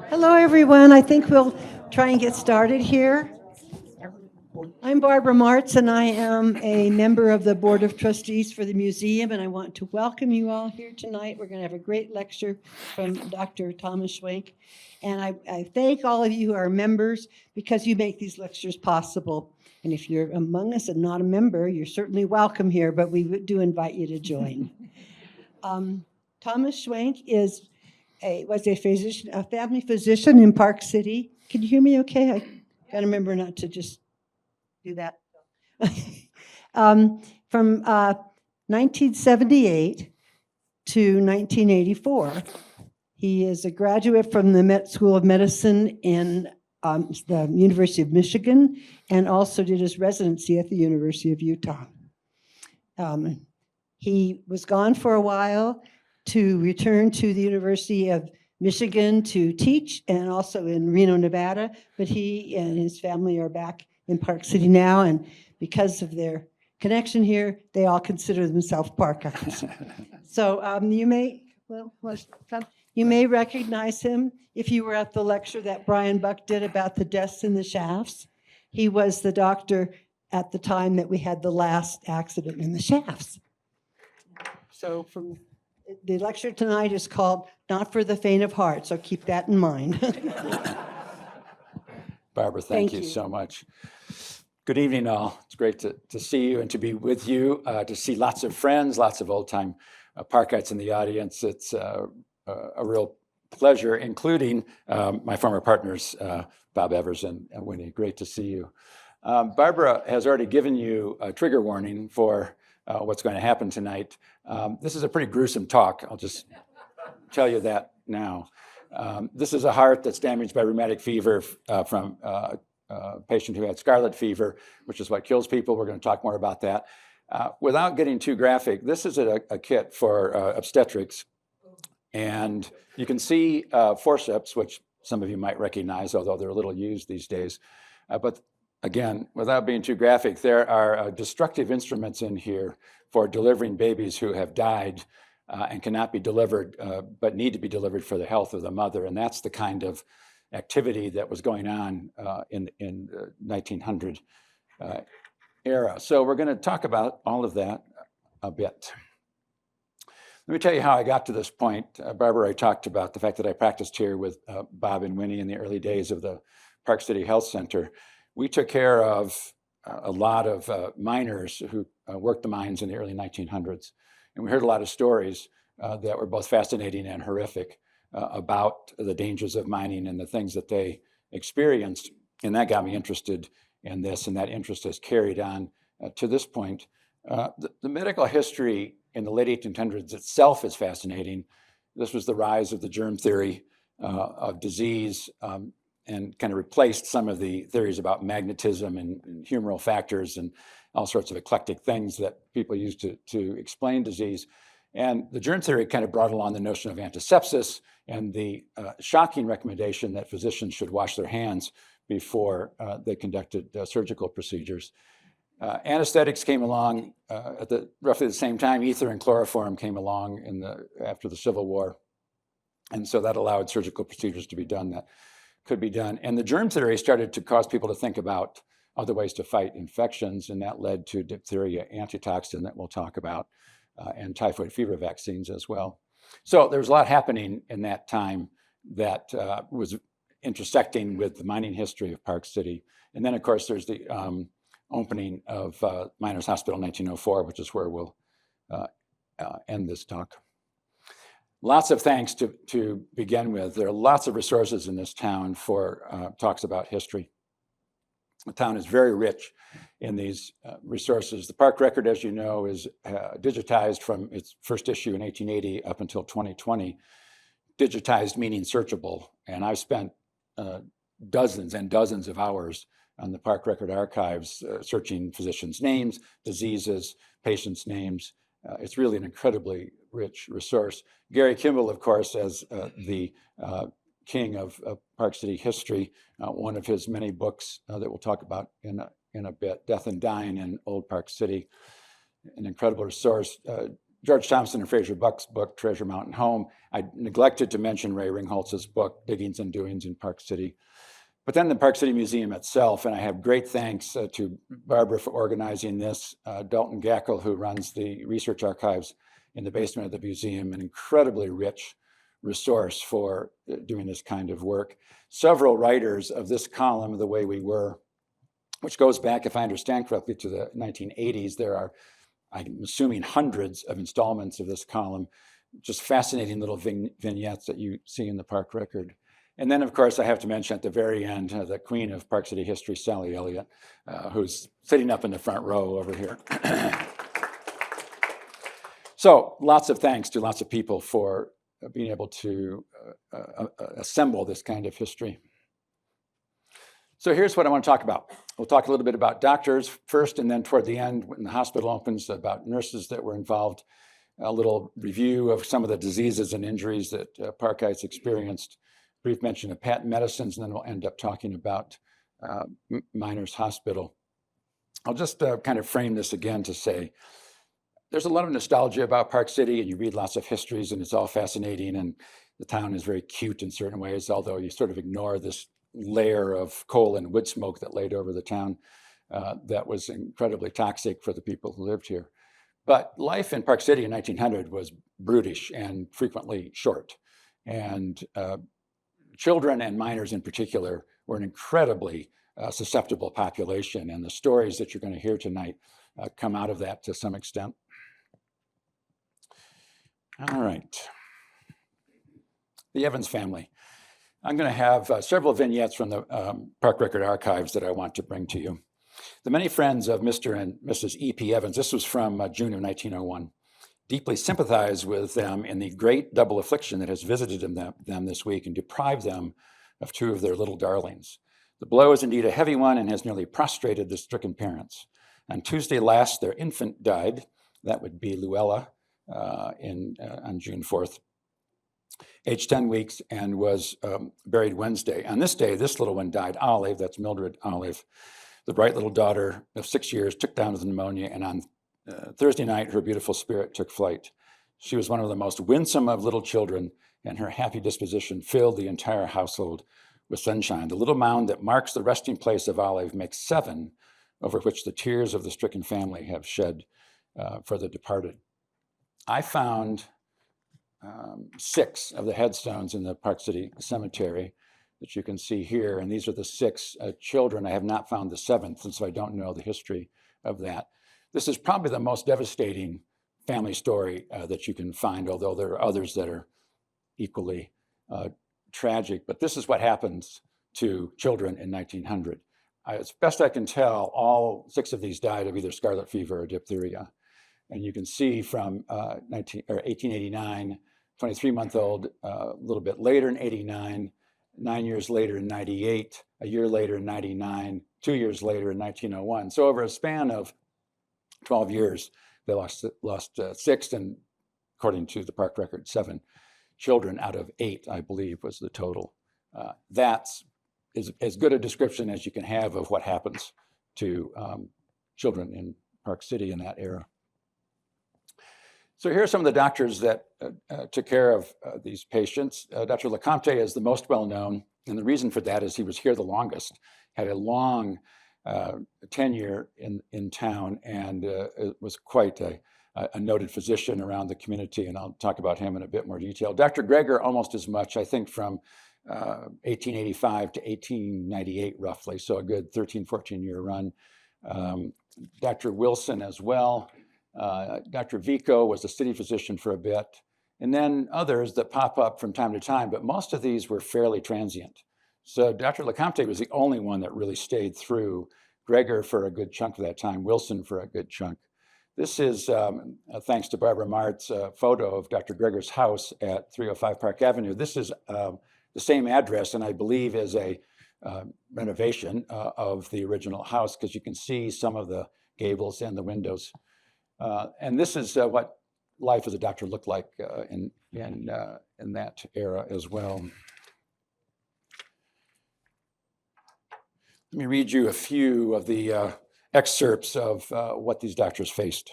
Hello, everyone. I think we'll try and get started here. I'm Barbara Martz, and I am a member of the Board of Trustees for the museum, and I want to welcome you all here tonight. We're going to have a great lecture from Dr. Thomas Schwenk, and I thank all of you who are members because you make these lectures possible. And if you're among us and not a member, you're certainly welcome here, but we do invite you to join. Thomas Schwenk was a physician, a family physician in Park City. Can you hear me okay? I got to remember not to just do that. From 1978 to 1984, he is a graduate from the Met School of Medicine in the University of Michigan, and also did his residency at the University of Utah. He was gone for a while to return to the University of Michigan to teach, and also in Reno, Nevada, but he and his family are back in Park City now, and because of their connection here, they all consider themselves Parkites. So you may recognize him if you were at the lecture that Brian Buck did about the deaths in the shafts. He was the doctor at the time that we had the last accident in the shafts. So the lecture tonight is called Not for the Faint of Heart, so keep that in mind. Barbara, thank you so much. Good evening, all. It's great to see you and to be with you, to see lots of friends, lots of old-time Parkites in the audience. It's a real pleasure, including my former partners, Bob Evers and Winnie. Great to see you. Barbara has already given you a trigger warning for what's going to happen tonight. This is a pretty gruesome talk. I'll just tell you that now. This is a heart that's damaged by rheumatic fever from a patient who had scarlet fever, which is what kills people. We're going to talk more about that. Without getting too graphic, this is a kit for obstetrics. And you can see forceps, which some of you might recognize, although they're a little used these days. But again, without being too graphic, there are destructive instruments in here for delivering babies who have died and cannot be delivered, but need to be delivered for the health of the mother. And that's the kind of activity that was going on in the 1900 era. So we're going to talk about all of that a bit. Let me tell you how I got to this point. Barbara, I talked about the fact that I practiced here with Bob and Winnie in the early days of the Park City Health Center. We took care of a lot of miners who worked the mines in the early 1900s. And we heard a lot of stories that were both fascinating and horrific about the dangers of mining and the things that they experienced. And that got me interested in this, and that interest has carried on to this point. The medical history in the late 1800s itself is fascinating. This was the rise of the germ theory of disease, and kind of replaced some of the theories about magnetism and humoral factors and all sorts of eclectic things that people used to explain disease. And the germ theory kind of brought along the notion of antisepsis and the shocking recommendation that physicians should wash their hands before they conducted surgical procedures. Anesthetics came along at roughly the same time. Ether and chloroform came along after the Civil War. And so that allowed surgical procedures to be done that could be done. And the germ theory started to cause people to think about other ways to fight infections, and that led to diphtheria antitoxin that we'll talk about, and typhoid fever vaccines as well. So there was a lot happening in that time that was intersecting with the mining history of Park City. And then, of course, there's the opening of Miners Hospital in 1904, which is where we'll end this talk. Lots of thanks to begin with. There are lots of resources in this town for talks about history. The town is very rich in these resources. The Park Record, as you know, is digitized from its first issue in 1880 up until 2020. Digitized meaning searchable. And I've spent dozens and dozens of hours on the Park Record archives searching physicians' names, diseases, patients' names. It's really an incredibly rich resource. Gary Kimball, of course, as the king of Park City history, one of his many books that we'll talk about in a bit, Death and Dying in Old Park City, an incredible resource. George Thompson and Fraser Buck's book, Treasure Mountain Home. I neglected to mention Ray Ringholtz's book, Diggings and Doings in Park City. But then the Park City Museum itself, and I have great thanks to Barbara for organizing this, Dalton Gackel, who runs the research archives in the basement of the museum, an incredibly rich resource for doing this kind of work. Several writers of this column, The Way We Were, which goes back, if I understand correctly, to the 1980s. There are, I'm assuming, hundreds of installments of this column, just fascinating little vignettes that you see in the park record. And then, of course, I have to mention at the very end, the queen of Park City history, Sally Elliott, who's sitting up in the front row over here. So lots of thanks to lots of people for being able to assemble this kind of history. So here's what I want to talk about. We'll talk a little bit about doctors first, and then toward the end, when the hospital opens, about nurses that were involved, a little review of some of the diseases and injuries that Parkites experienced, brief mention of patent medicines, and then we'll end up talking about Miners Hospital. I'll just kind of frame this again to say, there's a lot of nostalgia about Park City, and you read lots of histories, and it's all fascinating, and the town is very cute in certain ways, although you sort of ignore this layer of coal and wood smoke that laid over the town that was incredibly toxic for the people who lived here. But life in Park City in 1900 was brutish and frequently short. And children and miners in particular were an incredibly susceptible population. And the stories that you're going to hear tonight come out of that to some extent. All right. The Evans family. I'm going to have several vignettes from the Park Record Archives that I want to bring to you. The many friends of Mr. and Mrs. E.P. Evans, this was from June of 1901, deeply sympathize with them in the great double affliction that has visited them this week and deprived them of two of their little darlings. The blow is indeed a heavy one and has nearly prostrated the stricken parents. On Tuesday last, their infant died. That would be Luella on June 4th. Aged 10 weeks, and was buried Wednesday. On this day, this little one died. Olive, that's Mildred Olive, the bright little daughter of 6 years, took down with pneumonia, and on Thursday night, her beautiful spirit took flight. She was one of the most winsome of little children, and her happy disposition filled the entire household with sunshine. The little mound that marks the resting place of Olive makes 7, over which the tears of the stricken family have shed for the departed. I found 6 of the headstones in the Park City Cemetery that you can see here, and these are the 6 children. I have not found the 7th, and so I don't know the history of that. This is probably the most devastating family story that you can find, although there are others that are equally tragic. But this is what happens to children in 1900. As best I can tell, all 6 of these died of either scarlet fever or diphtheria. And you can see from 1889, 23-month-old, a little bit later in 89, 9 years later in 98, a year later in 99, 2 years later in 1901. So over a span of 12 years, they lost 6, and according to the park record, 7 children out of 8, I believe, was the total. That's as good a description as you can have of what happens to children in Park City in that era. So here are some of the doctors that took care of these patients. Dr. LeCompte is the most well-known, and the reason for that is he was here the longest, had a long tenure in town, and was quite a noted physician around the community, and I'll talk about him in a bit more detail. Dr. Greger, almost as much, I think from 1885 to 1898 roughly, so a good 13, 14-year run. Dr. Wilson as well. Dr. Vico was a city physician for a bit, and then others that pop up from time to time, but most of these were fairly transient. So Dr. LeCompte was the only one that really stayed through. Greger for a good chunk of that time, Wilson for a good chunk. This is, thanks to Barbara Mart's photo of Dr. Greger's house at 305 Park Avenue. This is the same address, and I believe is a renovation of the original house, because you can see some of the gables and the windows. And this is what life as a doctor looked like in that era as well. Let me read you a few of the excerpts of what these doctors faced.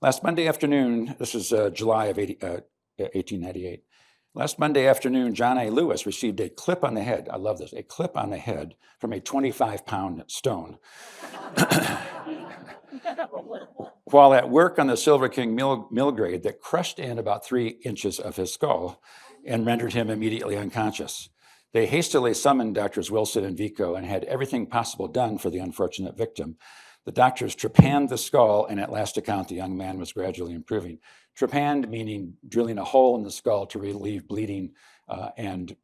Last Monday afternoon, this is July of 1898. Last Monday afternoon, John A. Lewis received a clip on the head. I love this, a clip on the head from a 25-pound stone. While at work on the Silver King mill grade that crushed in about 3 inches of his skull and rendered him immediately unconscious. They hastily summoned Doctors Wilson and Vico and had everything possible done for the unfortunate victim. The doctors trepanned the skull, and at last account, the young man was gradually improving. Trepanned meaning drilling a hole in the skull to relieve bleeding and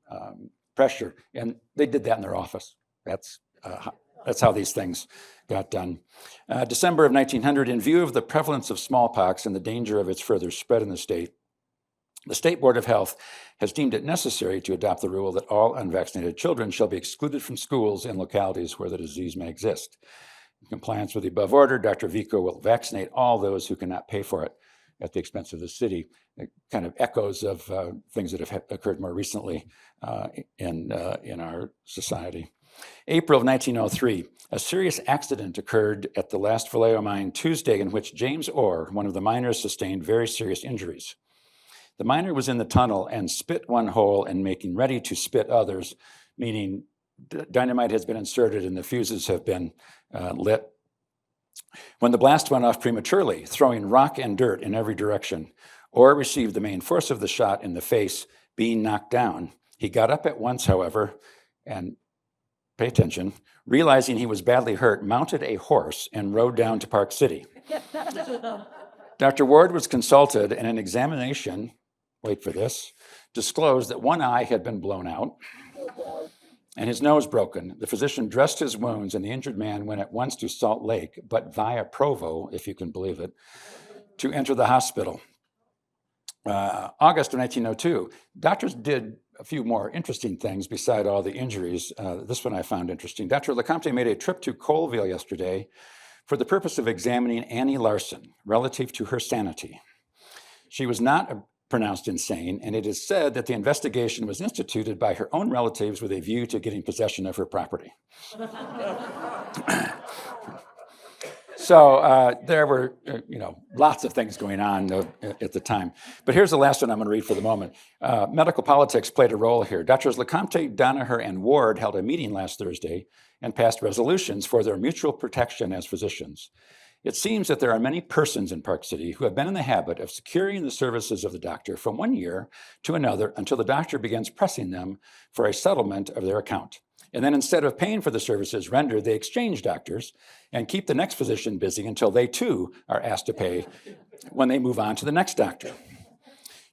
pressure. And they did that in their office. That's how these things got done. December of 1900, in view of the prevalence of smallpox and the danger of its further spread in the State Board of Health has deemed it necessary to adopt the rule that all unvaccinated children shall be excluded from schools in localities where the disease may exist. In compliance with the above order, Dr. Vico will vaccinate all those who cannot pay for it at the expense of the city. It kind of echoes of things that have occurred more recently in our society. April of 1903, a serious accident occurred at the last Vallejo mine Tuesday in which James Orr, one of the miners, sustained very serious injuries. The miner was in the tunnel and spit one hole and making ready to spit others, meaning dynamite has been inserted and the fuses have been lit. When the blast went off prematurely, throwing rock and dirt in every direction, Orr received the main force of the shot in the face, being knocked down. He got up at once, however, and pay attention, realizing he was badly hurt, mounted a horse and rode down to Park City. Dr. Ward was consulted, and an examination, wait for this, disclosed that one eye had been blown out and his nose broken. The physician dressed his wounds, and the injured man went at once to Salt Lake, but via Provo, if you can believe it, to enter the hospital. August of 1902, doctors did a few more interesting things beside all the injuries. This one I found interesting. Dr. LeCompte made a trip to Colville yesterday for the purpose of examining Annie Larson relative to her sanity. She was not pronounced insane, and it is said that the investigation was instituted by her own relatives with a view to getting possession of her property. So there were, lots of things going on at the time. But here's the last one I'm going to read for the moment. Medical politics played a role here. Doctors LeCompte, Danaher, and Ward held a meeting last Thursday and passed resolutions for their mutual protection as physicians. It seems that there are many persons in Park City who have been in the habit of securing the services of the doctor from one year to another until the doctor begins pressing them for a settlement of their account. And then instead of paying for the services rendered, they exchange doctors and keep the next physician busy until they too are asked to pay when they move on to the next doctor.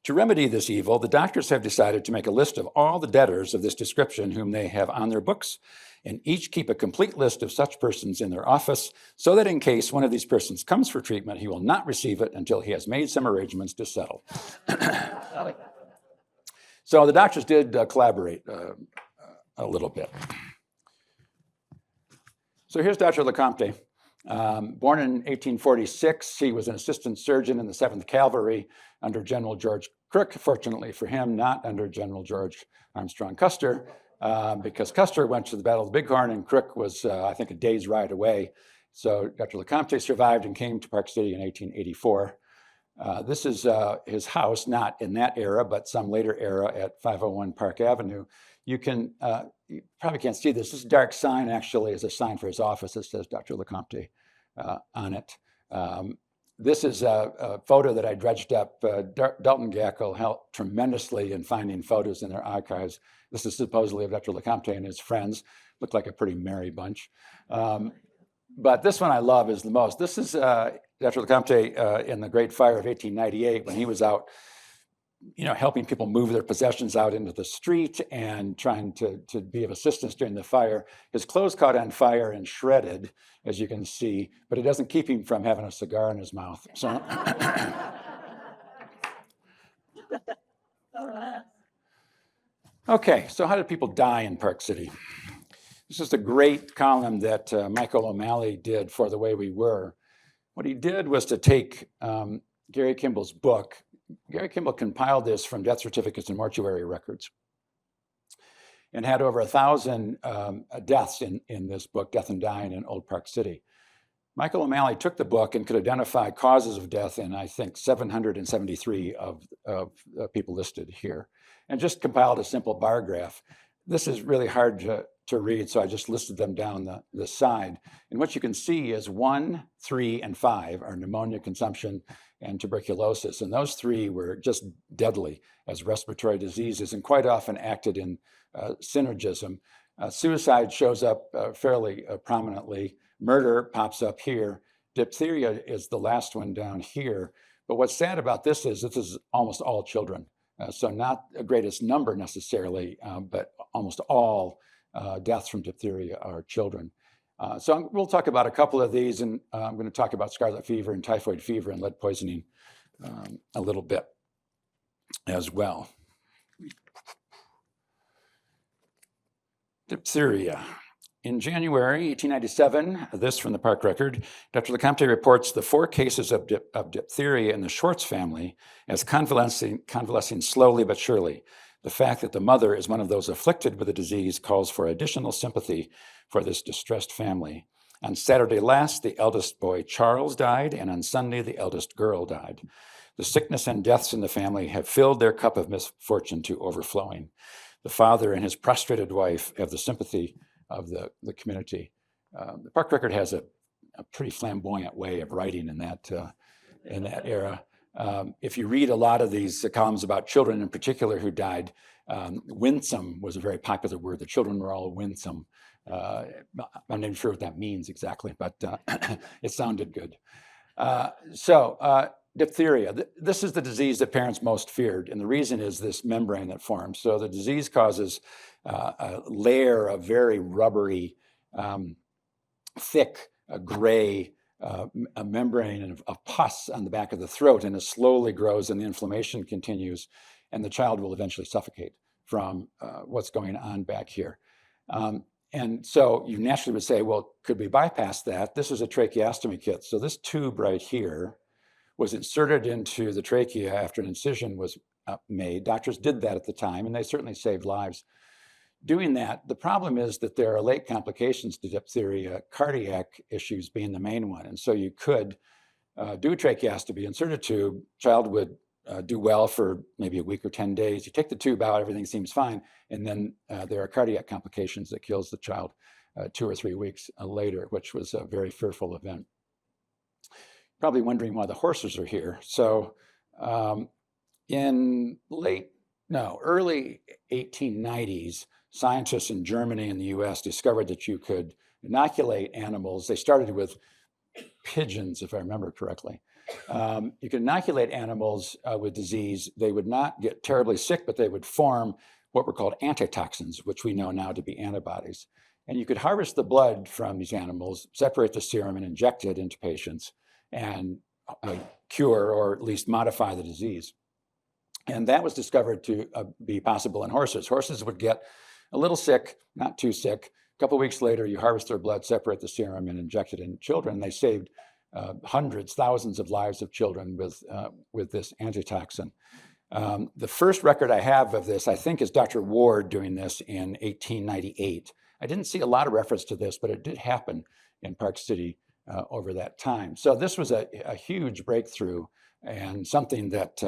To remedy this evil, the doctors have decided to make a list of all the debtors of this description whom they have on their books, and each keep a complete list of such persons in their office, so that in case one of these persons comes for treatment, he will not receive it until he has made some arrangements to settle. So the doctors did collaborate a little bit. So here's Dr. LeCompte. Born in 1846, he was an assistant surgeon in the 7th Cavalry under General George Crook. Fortunately for him, not under General George Armstrong Custer, because Custer went to the Battle of the Bighorn and Crook was, I think, a day's ride away. So Dr. LeCompte survived and came to Park City in 1884. This is his house, not in that era, but some later era at 501 Park Avenue. You probably can't see this. This dark sign actually is a sign for his office that says Dr. LeCompte on it. This is a photo that I dredged up. Dalton Gackel helped tremendously in finding photos in their archives. This is supposedly of Dr. LeCompte and his friends. Looked like a pretty merry bunch. But this one I love is the most. This is Dr. LeCompte in the Great Fire of 1898 when he was out, helping people move their possessions out into the street and trying to be of assistance during the fire. His clothes caught on fire and shredded, as you can see, but it doesn't keep him from having a cigar in his mouth. So, okay, so how did people die in Park City? This is the great column that Michael O'Malley did for The Way We Were. What he did was to take Gary Kimball's book. Gary Kimball compiled this from death certificates and mortuary records and had over 1,000 deaths in this book, Death and Dying in Old Park City. Michael O'Malley took the book and could identify causes of death in, I think, 773 of people listed here, and just compiled a simple bar graph. This is really hard to read, so I just listed them down the side. And what you can see is 1, 3, and 5 are pneumonia, consumption, and tuberculosis. And those 3 were just deadly as respiratory diseases and quite often acted in synergism. Suicide shows up fairly prominently. Murder pops up here. Diphtheria is the last one down here. But what's sad about this is almost all children. So not the greatest number necessarily, but almost all deaths from diphtheria are children. So we'll talk about a couple of these, and I'm going to talk about scarlet fever and typhoid fever and lead poisoning a little bit as well. Diphtheria. In January 1897, this from the Park Record, Dr. LeCompte reports the 4 cases of diphtheria in the Schwartz family as convalescing slowly but surely. The fact that the mother is one of those afflicted with the disease calls for additional sympathy for this distressed family. On Saturday last, the eldest boy, Charles, died, and on Sunday, the eldest girl died. The sickness and deaths in the family have filled their cup of misfortune to overflowing. The father and his prostrated wife have the sympathy of the community. The Park Record has a pretty flamboyant way of writing in that era. If you read a lot of these columns about children in particular who died, winsome was a very popular word. The children were all winsome. I'm not even sure what that means exactly, but it sounded good. Diphtheria. This is the disease that parents most feared, and the reason is this membrane that forms. So the disease causes a layer of very rubbery, thick, gray a membrane of pus on the back of the throat, and it slowly grows and the inflammation continues, and the child will eventually suffocate from what's going on back here. And so you naturally would say, well, could we bypass that? This is a tracheostomy kit. So this tube right here was inserted into the trachea after an incision was made. Doctors did that at the time, and they certainly saved lives doing that. The problem is that there are late complications to diphtheria, cardiac issues being the main one. And so you could do a tracheostomy, insert a tube, child would do well for maybe a week or 10 days. You take the tube out, everything seems fine, and then there are cardiac complications that kills the child 2 or 3 weeks later, which was a very fearful event. Probably wondering why the horses are here. So in early 1890s, scientists in Germany and the US discovered that you could inoculate animals. They started with pigeons, if I remember correctly. You could inoculate animals with disease. They would not get terribly sick, but they would form what were called antitoxins, which we know now to be antibodies. And you could harvest the blood from these animals, separate the serum, and inject it into patients and cure or at least modify the disease. And that was discovered to be possible in horses. Horses would get a little sick, not too sick. A couple of weeks later, you harvest their blood, separate the serum, and inject it in children. They saved hundreds, thousands of lives of children with this antitoxin. The first record I have of this, I think, is Dr. Ward doing this in 1898. I didn't see a lot of reference to this, but it did happen in Park City over that time. So this was a huge breakthrough and something that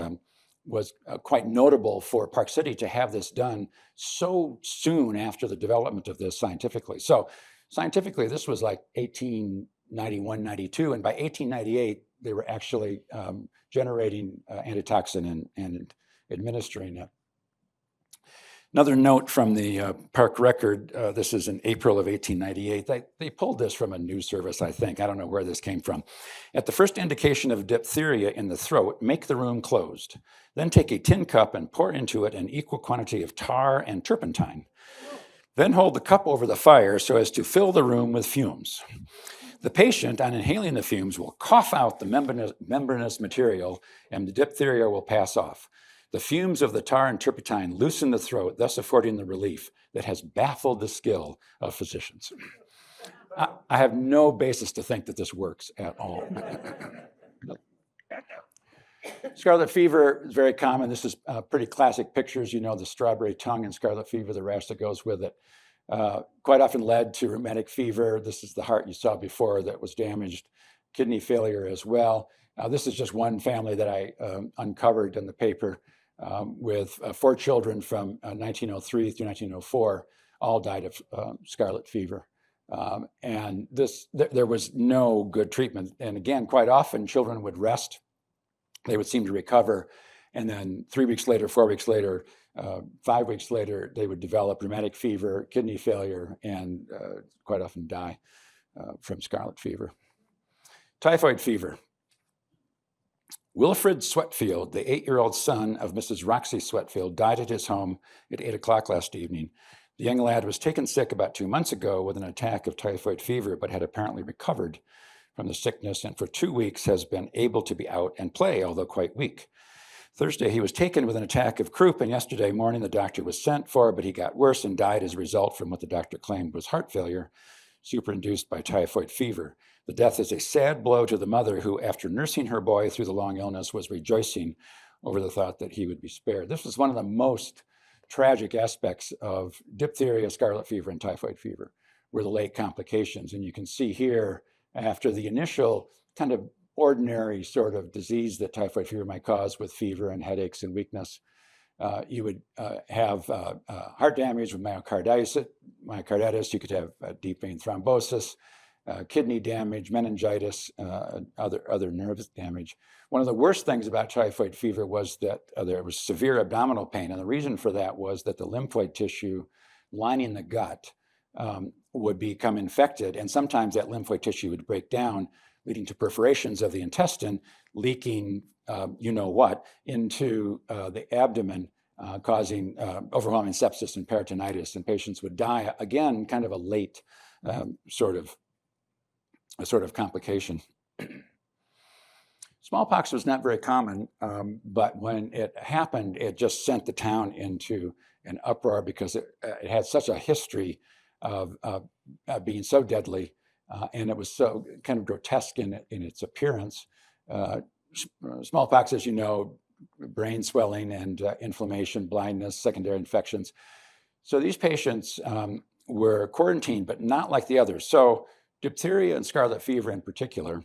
was quite notable for Park City to have this done so soon after the development of this scientifically. So scientifically, this was like 1891, 92, and by 1898, they were actually generating antitoxin and administering it. Another note from the Park Record, this is in April of 1898. They pulled this from a news service, I think. I don't know where this came from. At the first indication of diphtheria in the throat, make the room closed. Then take a tin cup and pour into it an equal quantity of tar and turpentine. Then hold the cup over the fire so as to fill the room with fumes. The patient, on inhaling the fumes, will cough out the membranous material, and the diphtheria will pass off. The fumes of the tar and turpentine loosen the throat, thus affording the relief that has baffled the skill of physicians. I have no basis to think that this works at all. Scarlet fever is very common. This is pretty classic pictures. You know, the strawberry tongue and scarlet fever, the rash that goes with it. quite often led to rheumatic fever. This is the heart you saw before that was damaged, kidney failure as well. This is just one family that I uncovered in the paper with 4 children from 1903 through 1904, all died of scarlet fever. And there was no good treatment. And again, quite often children would rest, they would seem to recover, and then 3 weeks later, 4 weeks later, 5 weeks later, they would develop rheumatic fever, kidney failure, and quite often die from scarlet fever. Typhoid fever. Wilfred Sweatfield, the 8-year-old son of Mrs. Roxy Sweatfield, died at his home at 8 o'clock last evening. The young lad was taken sick about 2 months ago with an attack of typhoid fever, but had apparently recovered from the sickness and for 2 weeks has been able to be out and play, although quite weak. Thursday, he was taken with an attack of croup, and yesterday morning the doctor was sent for, but he got worse and died as a result from what the doctor claimed was heart failure, superinduced by typhoid fever. The death is a sad blow to the mother who, after nursing her boy through the long illness, was rejoicing over the thought that he would be spared. This was one of the most tragic aspects of diphtheria, scarlet fever, and typhoid fever, were the late complications. And you can see here, after the initial kind of ordinary sort of disease that typhoid fever might cause with fever and headaches and weakness, you would have heart damage with myocarditis. You could have deep vein thrombosis, kidney damage, meningitis, other nerve damage. One of the worst things about typhoid fever was that there was severe abdominal pain, and the reason for that was that the lymphoid tissue lining the gut would become infected, and sometimes that lymphoid tissue would break down, leading to perforations of the intestine, leaking into the abdomen, causing overwhelming sepsis and peritonitis, and patients would die. Again, kind of a late sort of complication. Smallpox was not very common, but when it happened, it just sent the town into an uproar because it had such a history of being so deadly, and it was so kind of grotesque in its appearance. Smallpox, as you know, brain swelling and inflammation, blindness, secondary infections. So these patients were quarantined, but not like the others. So diphtheria and scarlet fever in particular,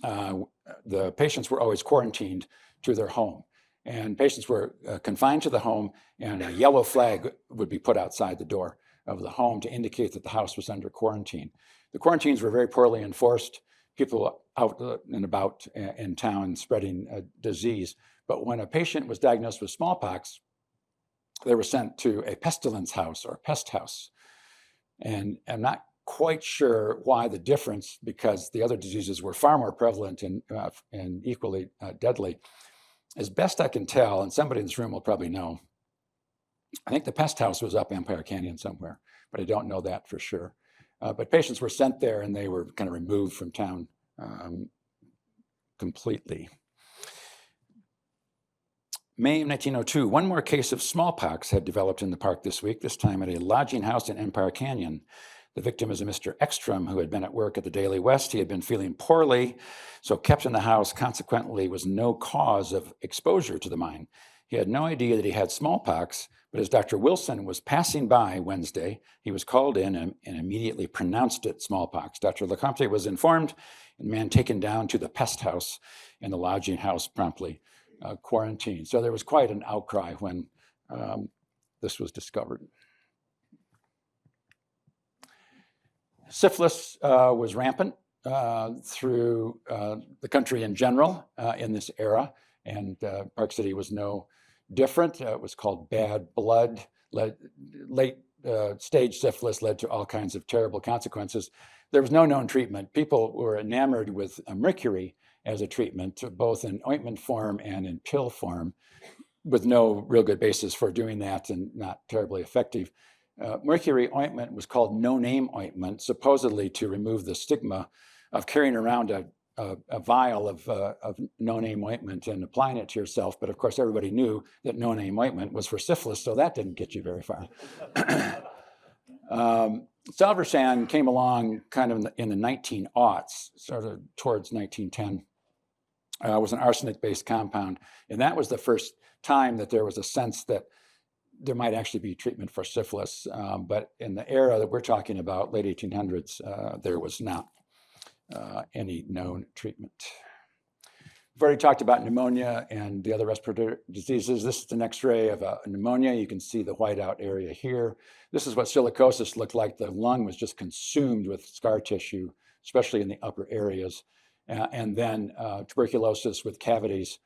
the patients were always quarantined to their home. And patients were confined to the home, and a yellow flag would be put outside the door of the home to indicate that the house was under quarantine. The quarantines were very poorly enforced, people out and about in town spreading disease. But when a patient was diagnosed with smallpox, they were sent to a pestilence house or pest house. And I'm not quite sure why the difference, because the other diseases were far more prevalent and equally deadly. As best I can tell, and somebody in this room will probably know, I think the pest house was up Empire Canyon somewhere, but I don't know that for sure. But patients were sent there and they were kind of removed from town completely. May of 1902, one more case of smallpox had developed in the park this week, this time at a lodging house in Empire Canyon. The victim is a Mr. Ekstrom who had been at work at the Daily West. He had been feeling poorly, so kept in the house, consequently was no cause of exposure to the mine. He had no idea that he had smallpox, but as Dr. Wilson was passing by Wednesday, he was called in and immediately pronounced it smallpox. Dr. Lecomte was informed, and the man taken down to the pest house, and the lodging house promptly quarantined. So there was quite an outcry when this was discovered. Syphilis was rampant through the country in general in this era, and Park City was no different. It was called bad blood. Late stage syphilis led to all kinds of terrible consequences. There was no known treatment. People were enamored with mercury as a treatment, both in ointment form and in pill form, with no real good basis for doing that and not terribly effective. Mercury ointment was called no-name ointment, supposedly to remove the stigma of carrying around a vial of no-name ointment and applying it to yourself. But of course, everybody knew that no-name ointment was for syphilis, so that didn't get you very far. Salvarsan came along kind of in the 1900s, sort of towards 1910. It was an arsenic-based compound, and that was the first time that there was a sense that there might actually be treatment for syphilis, but in the era that we're talking about, late 1800s, there was not any known treatment. We've already talked about pneumonia and the other respiratory diseases. This is an X-ray of a pneumonia. You can see the whiteout area here. This is what silicosis looked like. The lung was just consumed with scar tissue, especially in the upper areas, and then tuberculosis with cavities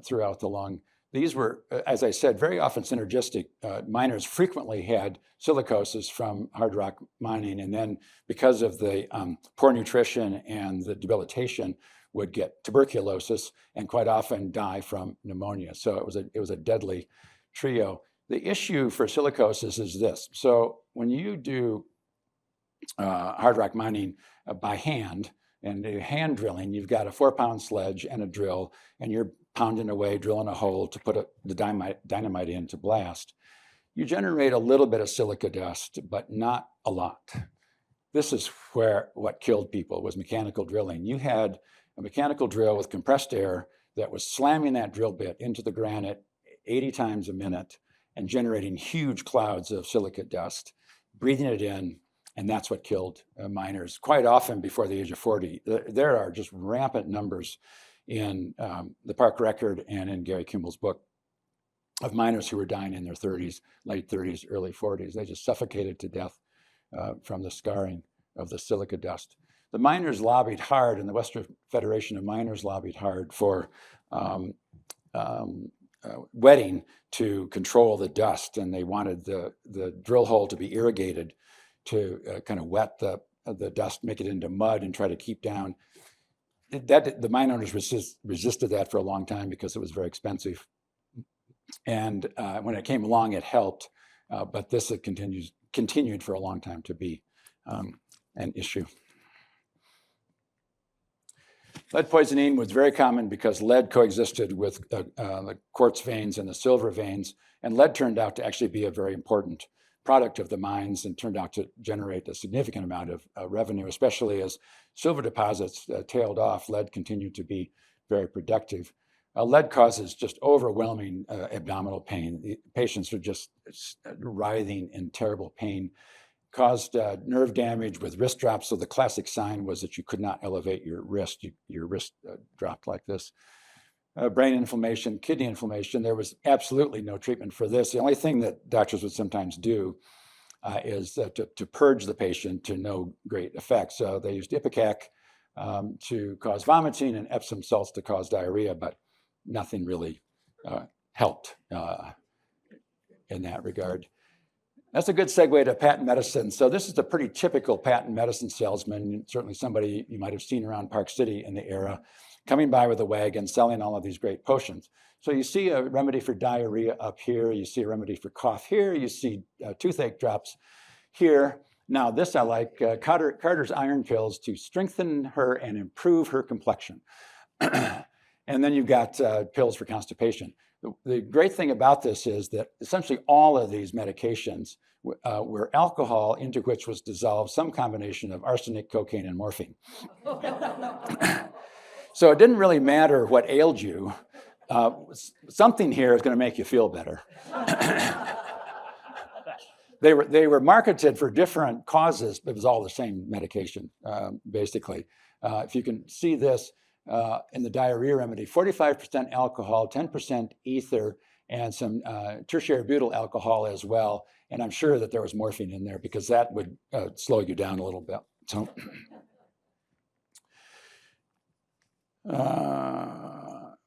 throughout the lung. These were, as I said, very often synergistic. Miners frequently had silicosis from hard rock mining, and then because of the poor nutrition and the debilitation, would get tuberculosis and quite often die from pneumonia. So it was a deadly trio. The issue for silicosis is this. So when you do hard rock mining by hand and do hand drilling, you've got a 4-pound sledge and a drill, and you're pounding away, drilling a hole to put the dynamite in to blast. You generate a little bit of silica dust, but not a lot. This is where what killed people was mechanical drilling. You had a mechanical drill with compressed air that was slamming that drill bit into the granite 80 times a minute and generating huge clouds of silica dust, breathing it in, and that's what killed miners quite often before the age of 40. There are just rampant numbers in the Park Record and in Gary Kimball's book of miners who were dying in their 30s, late 30s, early 40s. They just suffocated to death from the scarring of the silica dust. The miners lobbied hard, and the Western Federation of Miners lobbied hard for wetting to control the dust, and they wanted the drill hole to be irrigated to kind of wet the dust, make it into mud, and try to keep down. The mine owners resisted that for a long time because it was very expensive. And when it came along, it helped, but this continued for a long time to be an issue. Lead poisoning was very common because lead coexisted with the quartz veins and the silver veins, and lead turned out to actually be a very important product of the mines and turned out to generate a significant amount of revenue, especially as silver deposits tailed off. Lead continued to be very productive. Lead causes just overwhelming abdominal pain. The patients are just writhing in terrible pain. Caused nerve damage with wrist drops. So the classic sign was that you could not elevate your wrist. Your wrist dropped like this. Brain inflammation, kidney inflammation. There was absolutely no treatment for this. The only thing that doctors would sometimes do is to purge the patient to no great effect. So they used Ipecac to cause vomiting and Epsom salts to cause diarrhea, but nothing really helped in that regard. That's a good segue to patent medicine. So this is a pretty typical patent medicine salesman, certainly somebody you might have seen around Park City in the era, coming by with a wagon selling all of these great potions. So you see a remedy for diarrhea up here, you see a remedy for cough here, you see toothache drops here. Now this I like, Carter's iron pills to strengthen her and improve her complexion. And then you've got pills for constipation. The great thing about this is that essentially all of these medications were alcohol into which was dissolved some combination of arsenic, cocaine, and morphine. So it didn't really matter what ailed you. Something here is going to make you feel better. They were marketed for different causes, but it was all the same medication, basically. If you can see this, in the diarrhea remedy, 45% alcohol, 10% ether, and some tertiary butyl alcohol as well. And I'm sure that there was morphine in there because that would slow you down a little bit. So,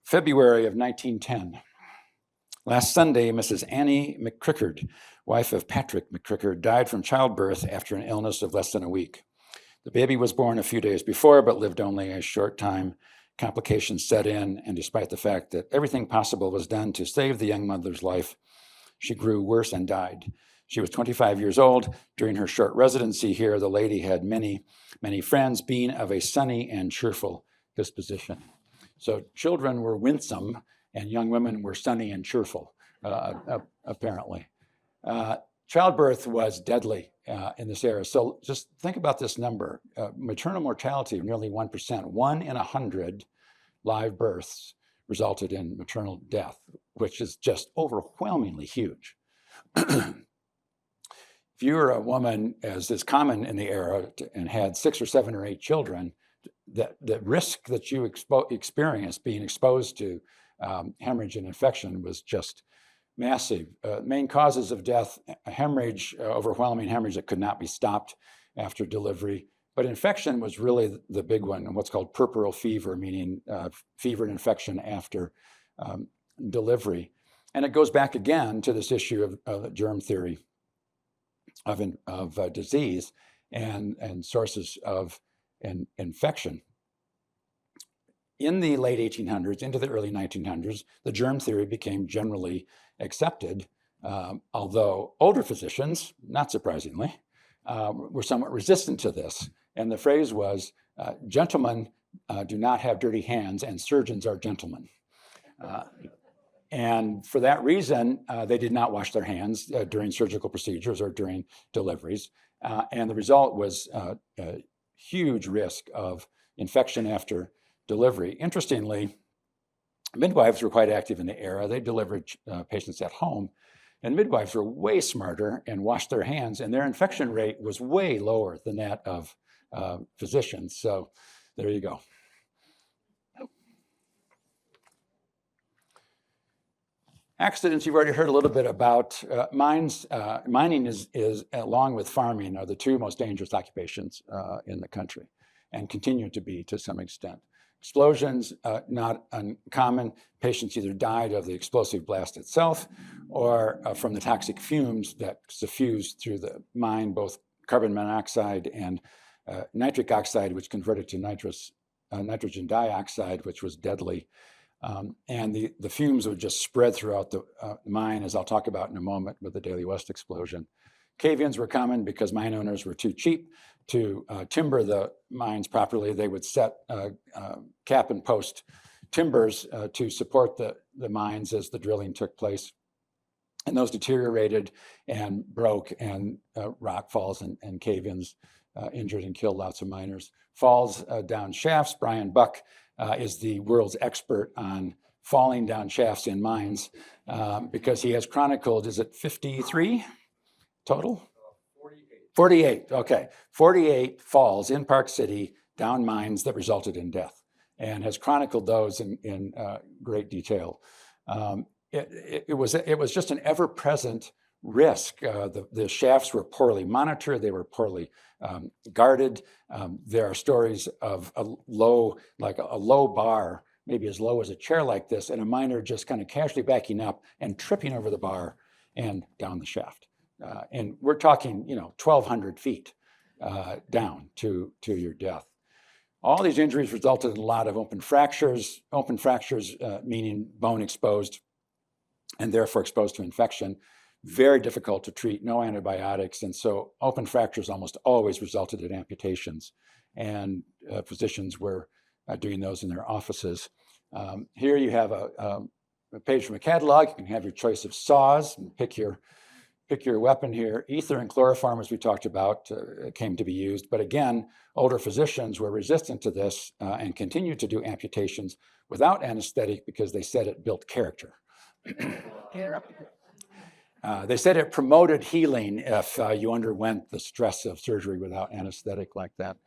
February of 1910. Last Sunday, Mrs. Annie McCrickard, wife of Patrick McCrickard, died from childbirth after an illness of less than a week. The baby was born a few days before, but lived only a short time. Complications set in, and despite the fact that everything possible was done to save the young mother's life, she grew worse and died. She was 25 years old. During her short residency here, the lady had many, many friends, being of a sunny and cheerful disposition. So children were winsome, and young women were sunny and cheerful, apparently. Childbirth was deadly in this era. So just think about this number. Maternal mortality of nearly 1%. 1 in 100 live births resulted in maternal death, which is just overwhelmingly huge. If you were a woman, as is common in the era, and had 6 or 7 or 8 children, the risk that you experienced being exposed to hemorrhage and infection was just massive. Main causes of death: hemorrhage, overwhelming hemorrhage that could not be stopped after delivery. But infection was really the big one, and what's called puerperal fever, meaning fever and infection after delivery. And it goes back again to this issue of germ theory of disease and sources of infection. In the late 1800s into the early 1900s, the germ theory became generally accepted, although older physicians, not surprisingly, were somewhat resistant to this. And the phrase was, gentlemen do not have dirty hands and surgeons are gentlemen. And for that reason, they did not wash their hands during surgical procedures or during deliveries. And the result was a huge risk of infection after delivery. Interestingly, midwives were quite active in the era. They delivered patients at home. And midwives were way smarter and washed their hands, and their infection rate was way lower than that of physicians. So there you go. Accidents, you've already heard a little bit about. Mining is, along with farming, are the 2 most dangerous occupations in the country and continue to be to some extent. Explosions, not uncommon. Patients either died of the explosive blast itself or from the toxic fumes that suffused through the mine, both carbon monoxide and nitric oxide, which converted to nitrogen dioxide, which was deadly. And the fumes would just spread throughout the mine, as I'll talk about in a moment with the Daily West explosion. Cave-ins were common because mine owners were too cheap to timber the mines properly. They would set cap and post timbers to support the mines as the drilling took place. And those deteriorated and broke, and rock falls and cave-ins injured and killed lots of miners. Falls down shafts. Brian Buck is the world's expert on falling down shafts in mines because he has chronicled, is it 53 total? 48, okay. 48 falls in Park City down mines that resulted in death, and has chronicled those in great detail. It was just an ever-present risk. The shafts were poorly monitored. They were poorly guarded. There are stories of a low bar, maybe as low as a chair like this, and a miner just kind of casually backing up and tripping over the bar and down the shaft. And we're talking, 1,200 feet down to your death. All these injuries resulted in a lot of open fractures. Open fractures meaning bone exposed and therefore exposed to infection. Very difficult to treat, no antibiotics. And so open fractures almost always resulted in amputations. And physicians were doing those in their offices. Here you have a page from a catalog. You can have your choice of saws and pick your weapon here. Ether and chloroform, as we talked about, came to be used. But again, older physicians were resistant to this and continued to do amputations without anesthetic because they said it built character. They said it promoted healing if you underwent the stress of surgery without anesthetic like that.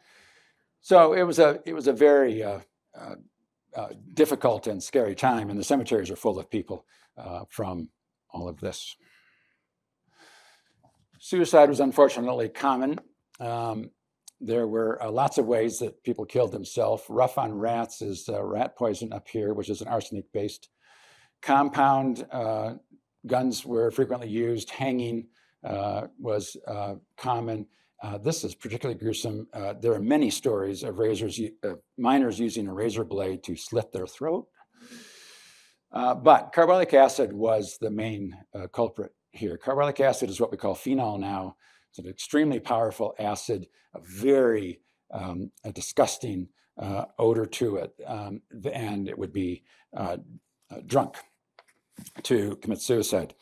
So it was a very difficult and scary time, and the cemeteries are full of people from all of this. Suicide was unfortunately common. There were lots of ways that people killed themselves. Rough on rats is rat poison up here, which is an arsenic-based compound. Guns were frequently used. Hanging was common. This is particularly gruesome. There are many stories of miners using a razor blade to slit their throat. But carbolic acid was the main culprit here. Carbolic acid is what we call phenol now. It's an extremely powerful acid, a very disgusting odor to it, and it would be drunk to commit suicide.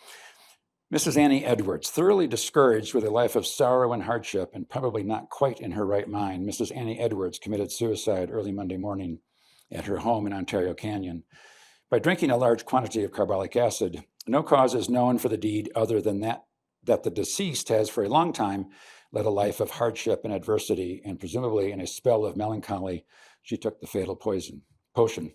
Mrs. Annie Edwards, thoroughly discouraged with a life of sorrow and hardship and probably not quite in her right mind, Mrs. Annie Edwards committed suicide early Monday morning at her home in Ontario Canyon by drinking a large quantity of carbolic acid. No cause is known for the deed other than that that the deceased has for a long time led a life of hardship and adversity, and presumably in a spell of melancholy, she took the fatal potion.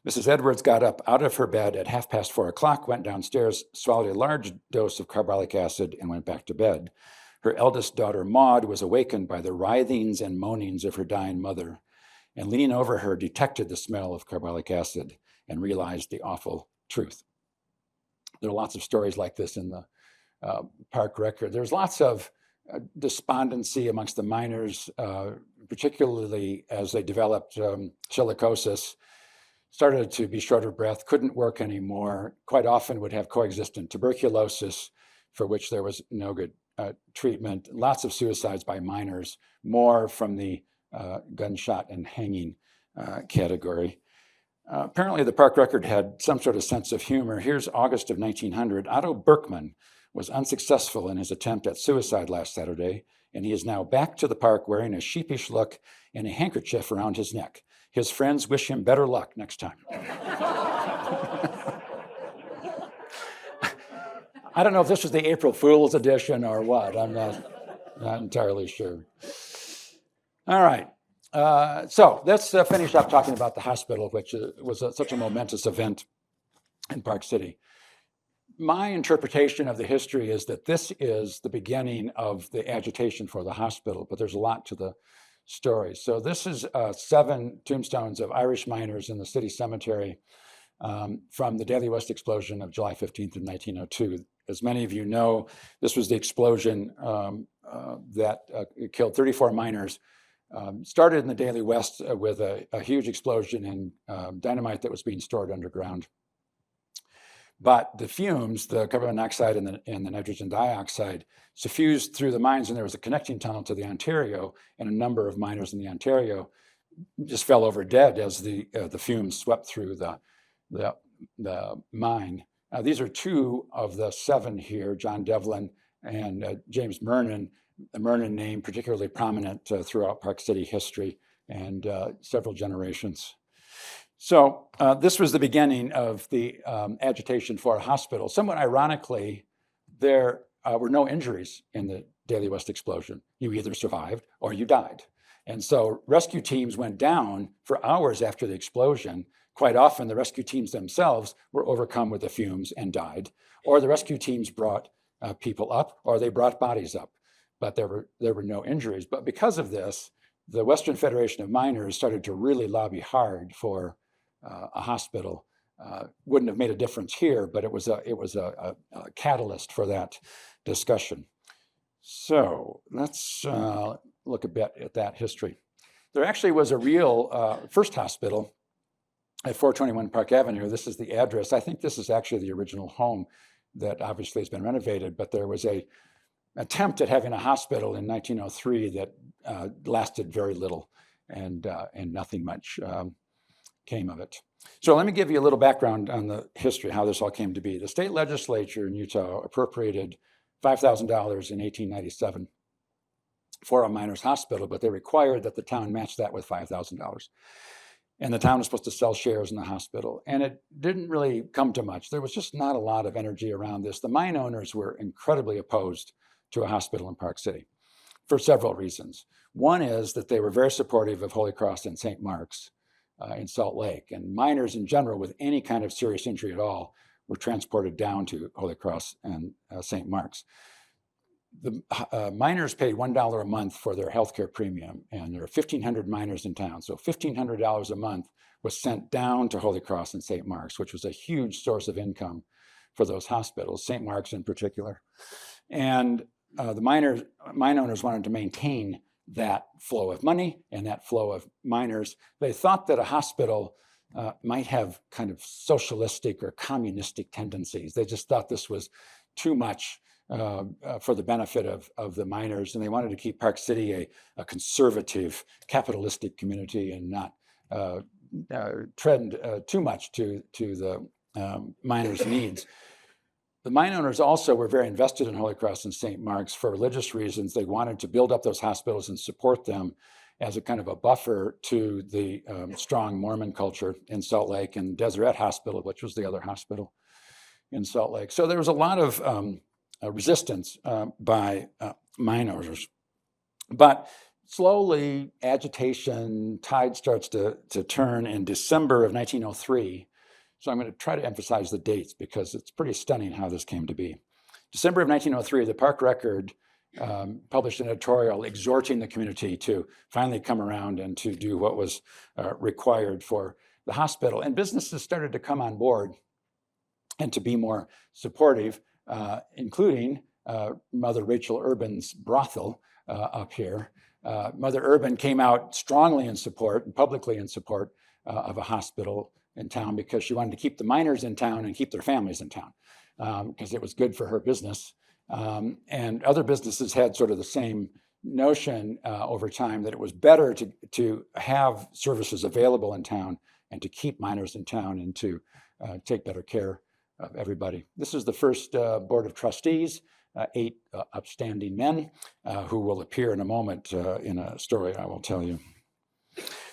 Mrs. Edwards got up out of her bed at 4:30, went downstairs, swallowed a large dose of carbolic acid, and went back to bed. Her eldest daughter, Maud, was awakened by the writhings and moanings of her dying mother, and leaning over her, detected the smell of carbolic acid and realized the awful truth. There are lots of stories like this in the park record. There's lots of despondency amongst the miners, particularly as they developed silicosis, started to be short of breath, couldn't work anymore, quite often would have coexistent tuberculosis, for which there was no good treatment. Lots of suicides by miners, more from the gunshot and hanging category. Apparently, the park record had some sort of sense of humor. Here's August of 1900. Otto Berkman was unsuccessful in his attempt at suicide last Saturday, and he is now back to the park wearing a sheepish look and a handkerchief around his neck. His friends wish him better luck next time. I don't know if this was the April Fool's edition or what. I'm not entirely sure. All right. So let's finish up talking about the hospital, which was such a momentous event in Park City. My interpretation of the history is that this is the beginning of the agitation for the hospital, but there's a lot to the story. So this is 7 tombstones of Irish miners in the city cemetery from the Daily West explosion of July 15th of 1902. As many of you know, this was the explosion that killed 34 miners. Started in the Daily West with a huge explosion in dynamite that was being stored underground. But the fumes, the carbon monoxide and the nitrogen dioxide, suffused through the mines, and there was a connecting tunnel to the Ontario, and a number of miners in the Ontario just fell over dead as the fumes swept through the mine. These are 2 of the 7 here, John Devlin and James Mernon. The Mernon name particularly prominent throughout Park City history and several generations. So this was the beginning of the agitation for a hospital. Somewhat ironically, there were no injuries in the Daily West explosion. You either survived or you died. And so rescue teams went down for hours after the explosion. Quite often, the rescue teams themselves were overcome with the fumes and died, or the rescue teams brought people up, or they brought bodies up. But there were no injuries. But because of this, the Western Federation of Miners started to really lobby hard for a hospital. Wouldn't have made a difference here, but it was a catalyst for that discussion. So let's look a bit at that history. There actually was a real first hospital at 421 Park Avenue. This is the address. I think this is actually the original home that obviously has been renovated, but there was a attempt at having a hospital in 1903 that lasted very little, and nothing much came of it. So let me give you a little background on the history, how this all came to be. The state legislature in Utah appropriated $5,000 in 1897 for a miners' hospital, but they required that the town match that with $5,000. And the town was supposed to sell shares in the hospital. And it didn't really come to much. There was just not a lot of energy around this. The mine owners were incredibly opposed to a hospital in Park City for several reasons. One is that they were very supportive of Holy Cross and St. Mark's in Salt Lake. And miners in general, with any kind of serious injury at all, were transported down to Holy Cross and St. Mark's. The miners paid $1 a month for their healthcare premium, and there are 1,500 miners in town. So $1,500 a month was sent down to Holy Cross and St. Mark's, which was a huge source of income for those hospitals, St. Mark's in particular. And the mine owners wanted to maintain that flow of money and that flow of miners. They thought that a hospital might have kind of socialistic or communistic tendencies. They just thought this was too much for the benefit of the miners, and they wanted to keep Park City a conservative, capitalistic community and not trend too much to the miners' needs. The mine owners also were very invested in Holy Cross and St. Mark's for religious reasons. They wanted to build up those hospitals and support them as a kind of a buffer to the strong Mormon culture in Salt Lake, and Deseret Hospital, which was the other hospital in Salt Lake. So there was a lot of resistance by miners. But slowly, agitation, tide starts to turn in December of 1903. So I'm going to try to emphasize the dates because it's pretty stunning how this came to be. December of 1903, the Park Record published an editorial exhorting the community to finally come around and to do what was required for the hospital. And businesses started to come on board and to be more supportive, including Mother Rachel Urban's brothel up here. Mother Urban came out strongly in support and publicly in support of a hospital in town because she wanted to keep the miners in town and keep their families in town because it was good for her business. And other businesses had sort of the same notion over time that it was better to have services available in town and to keep miners in town and to take better care of everybody. This is the first board of trustees, 8 upstanding men who will appear in a moment in a story I will tell you.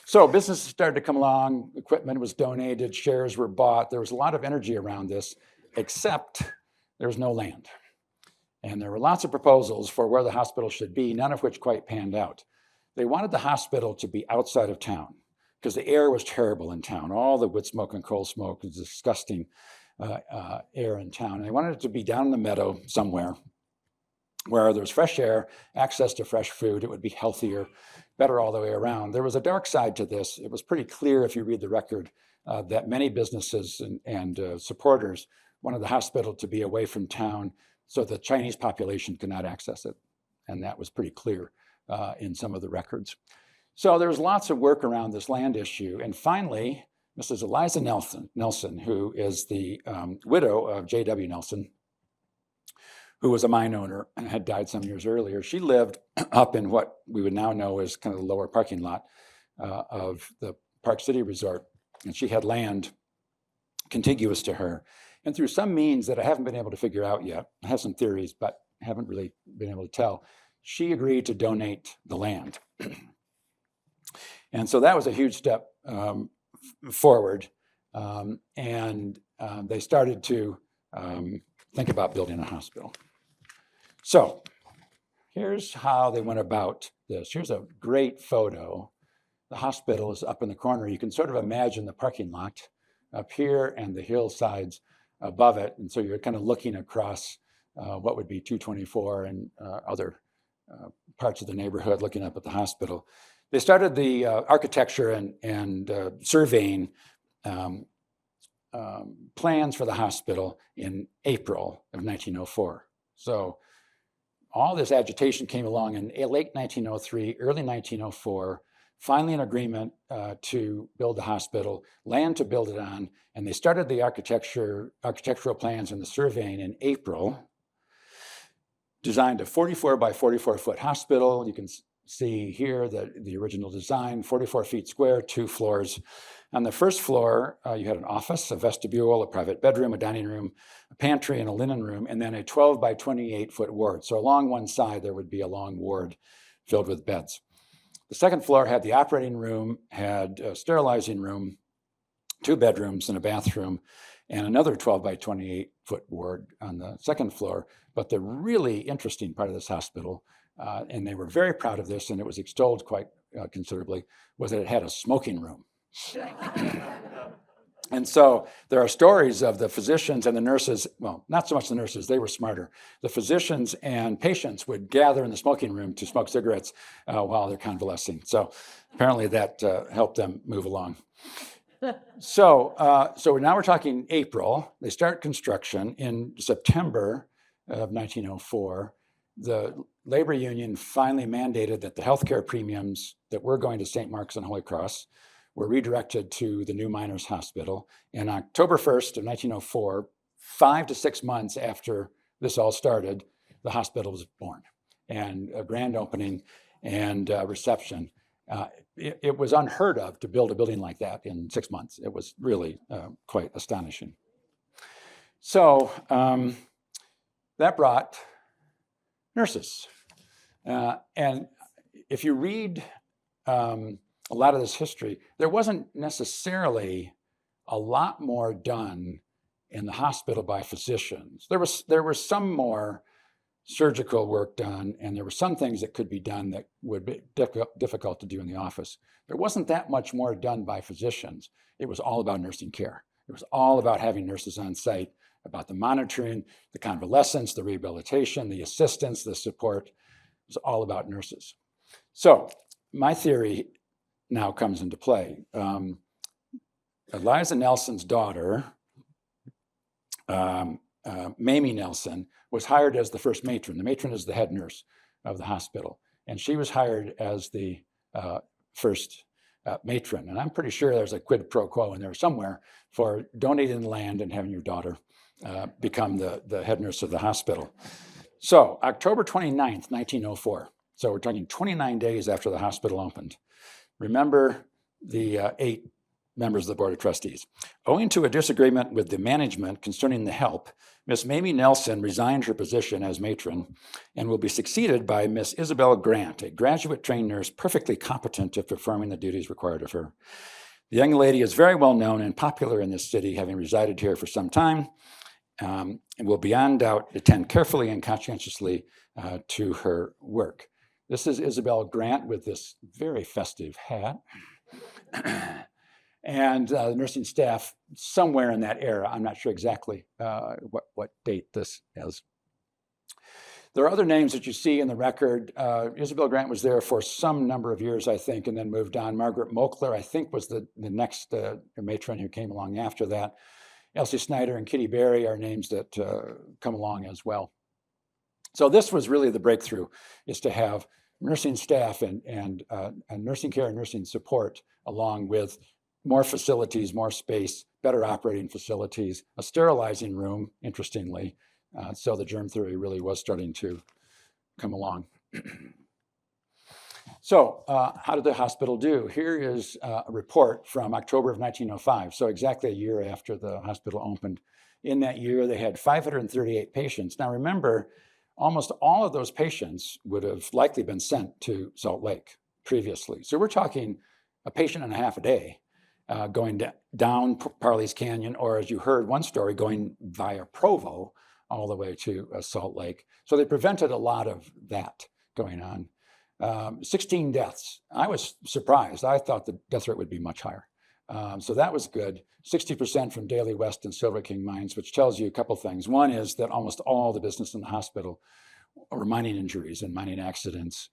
So businesses started to come along, equipment was donated, shares were bought. There was a lot of energy around this, except there was no land. And there were lots of proposals for where the hospital should be, none of which quite panned out. They wanted the hospital to be outside of town because the air was terrible in town. All the wood smoke and coal smoke was disgusting air in town. And they wanted it to be down in the meadow somewhere where there's fresh air, access to fresh food. It would be healthier, better all the way around. There was a dark side to this. It was pretty clear if you read the record that many businesses and supporters wanted the hospital to be away from town so the Chinese population could not access it. And that was pretty clear in some of the records. So there was lots of work around this land issue. And finally, Mrs. Eliza Nelson, who is the widow of J.W. Nelson, who was a mine owner and had died some years earlier. She lived up in what we would now know as kind of the lower parking lot of the Park City Resort. And she had land contiguous to her. And through some means that I haven't been able to figure out yet, I have some theories, but haven't really been able to tell, she agreed to donate the land. And so that was a huge step forward. And they started to think about building a hospital. So here's how they went about this. Here's a great photo. The hospital is up in the corner. You can sort of imagine the parking lot up here and the hillsides above it. And so you're kind of looking across what would be 224 and other parts of the neighborhood looking up at the hospital. They started the architecture and surveying plans for the hospital in April of 1904. So all this agitation came along in late 1903, early 1904, finally an agreement to build the hospital, land to build it on, and they started the architectural plans and the surveying in April, designed a 44 by 44 foot hospital. You can see here the original design, 44 feet square, 2 floors. On the first floor, you had an office, a vestibule, a private bedroom, a dining room, a pantry, and a linen room, and then a 12 by 28 foot ward. So along one side, there would be a long ward filled with beds. The second floor had the operating room, had a sterilizing room, 2 bedrooms and a bathroom, and another 12 by 28 foot ward on the second floor. But the really interesting part of this hospital, and they were very proud of this, and it was extolled quite considerably, was that it had a smoking room. And so there are stories of the physicians and the nurses, well, not so much the nurses, they were smarter. The physicians and patients would gather in the smoking room to smoke cigarettes while they're convalescing. So apparently that helped them move along. So now we're talking April. They start construction in September of 1904. The labor union finally mandated that the healthcare premiums that were going to St. Mark's and Holy Cross were redirected to the new miners' hospital. And October 1st of 1904, 5 to 6 months after this all started, the hospital was born. And a grand opening and reception. It was unheard of to build a building like that in 6 months. It was really quite astonishing. So that brought nurses. And if you read a lot of this history, there wasn't necessarily a lot more done in the hospital by physicians. There was some more surgical work done, and there were some things that could be done that would be difficult to do in the office. There wasn't that much more done by physicians. It was all about nursing care. It was all about having nurses on site, about the monitoring, the convalescence, the rehabilitation, the assistance, the support. It was all about nurses. So my theory now comes into play. Eliza Nelson's daughter, Mamie Nelson, was hired as the first matron. The matron is the head nurse of the hospital. And she was hired as the first matron. And I'm pretty sure there's a quid pro quo in there somewhere for donating the land and having your daughter become the head nurse of the hospital. So October 29th, 1904. So we're talking 29 days after the hospital opened. Remember the 8 members of the Board of Trustees. Owing to a disagreement with the management concerning the help, Miss Mamie Nelson resigned her position as matron and will be succeeded by Miss Isabel Grant, a graduate-trained nurse perfectly competent of performing the duties required of her. The young lady is very well known and popular in this city, having resided here for some time, and will beyond doubt attend carefully and conscientiously to her work. This is Isabel Grant with this very festive hat. And the nursing staff somewhere in that era. I'm not sure exactly what date this is. There are other names that you see in the record. Isabel Grant was there for some number of years, I think, and then moved on. Margaret Moakler, I think, was the next matron who came along after that. Elsie Snyder and Kitty Berry are names that come along as well. So this was really the breakthrough, is to have nursing staff and nursing care and nursing support, along with more facilities, more space, better operating facilities, a sterilizing room, interestingly. So the germ theory really was starting to come along. So how did the hospital do? Here is a report from October of 1905, so exactly a year after the hospital opened. In that year, they had 538 patients. Now remember, almost all of those patients would have likely been sent to Salt Lake previously. So we're talking a patient and a half a day. Going down Parley's Canyon, or as you heard one story, going via Provo all the way to Salt Lake. So they prevented a lot of that going on. 16 deaths. I was surprised. I thought the death rate would be much higher. So that was good. 60% from Daly West and Silver King mines, which tells you a couple things. One is that almost all the business in the hospital were mining injuries and mining accidents,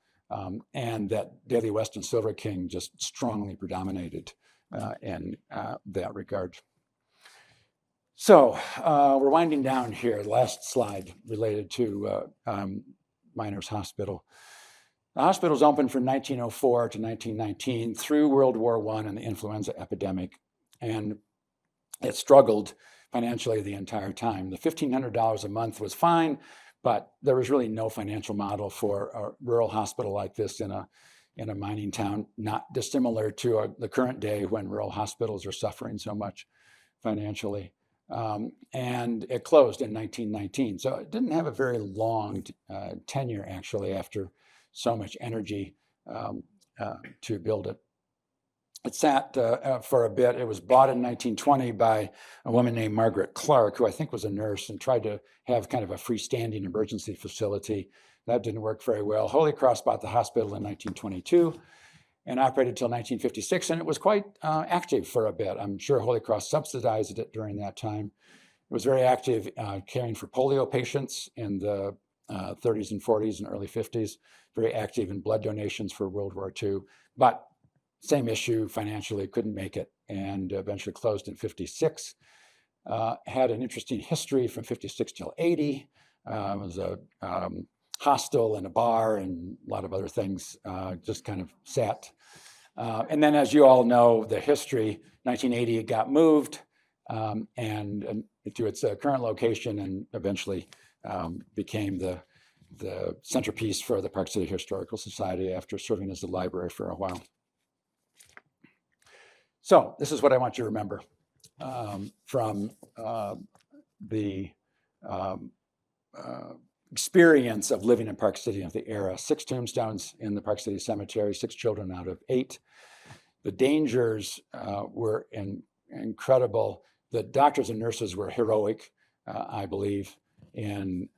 and that Daly West and Silver King just strongly predominated in that regard. So we're winding down here. Last slide related to Miners Hospital. The hospital was open from 1904 to 1919 through World War I and the influenza epidemic, and it struggled financially the entire time. The $1,500 a month was fine, but there was really no financial model for a rural hospital like this in a mining town, not dissimilar to the current day when rural hospitals are suffering so much financially. And it closed in 1919. So it didn't have a very long tenure, actually, after so much energy to build it. It sat for a bit. It was bought in 1920 by a woman named Margaret Clark, who I think was a nurse, and tried to have kind of a freestanding emergency facility. That didn't work very well. Holy Cross bought the hospital in 1922 and operated until 1956, and it was quite active for a bit. I'm sure Holy Cross subsidized it during that time. It was very active caring for polio patients in the 30s and 40s and early 50s, very active in blood donations for World War II, but same issue, financially couldn't make it, and eventually closed in 56. Had an interesting history from 56 till 80. It was a hostel and a bar and a lot of other things, just kind of sat. And then, as you all know, the history, 1980, it got moved and to its current location, and eventually became the centerpiece for the Park City Historical Society after serving as the library for a while. So this is what I want you to remember from the experience of living in Park City of the era. 6 tombstones in the Park City Cemetery, 6 children out of 8. The dangers were incredible. The doctors and nurses were heroic, I believe, in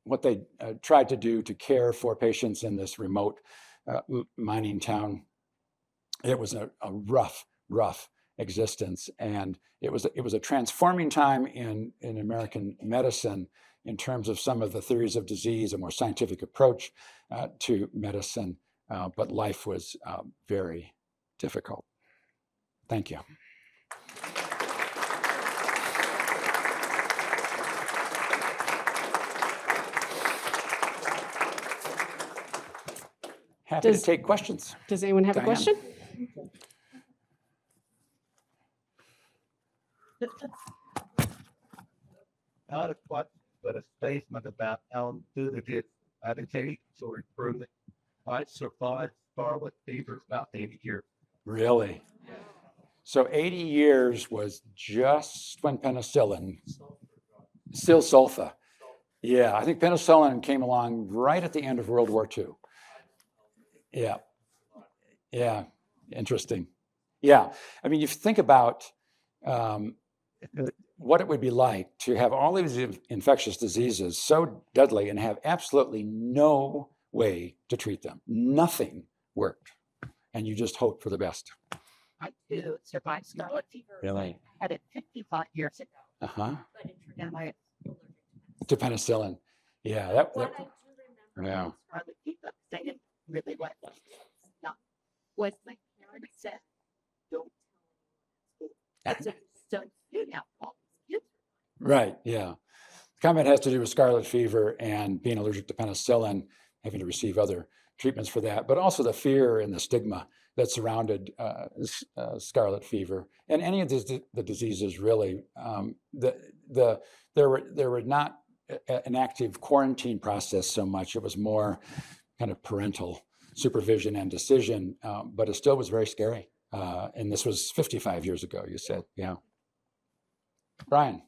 what they tried to do to care for patients in this remote mining town. It was a rough existence, and it was a transforming time in American medicine in terms of some of the theories of disease, a more scientific approach to medicine, but life was very difficult. Thank you. Happy to take questions. Does anyone have a Diane. question? Not a question, but a statement about how to get medication or improvement. I survived scarlet fever about 80 years. Really? So 80 years was just when penicillin, still sulfa. Yeah, I think penicillin came along right at the end of World War II. Yeah, interesting. Yeah, I mean, you think about what it would be like to have all these infectious diseases so deadly and have absolutely no way to treat them. Nothing worked, and you just hope for the best. I do survive scarlet fever. Really? I had it 55 years ago. Uh-huh. And I To penicillin. Yeah, that what I do remember yeah. is scarlet fever, they didn't really want to not what my parents said, don't tell that's a so you know all these kids. Right, yeah. The comment has to do with scarlet fever and being allergic to penicillin, having to receive other treatments for that, but also the fear and the stigma that surrounded scarlet fever and any of the diseases really. There were not an active quarantine process so much. It was more kind of parental supervision and decision, but it still was very scary. And this was 55 years ago, you said, yeah. Brian.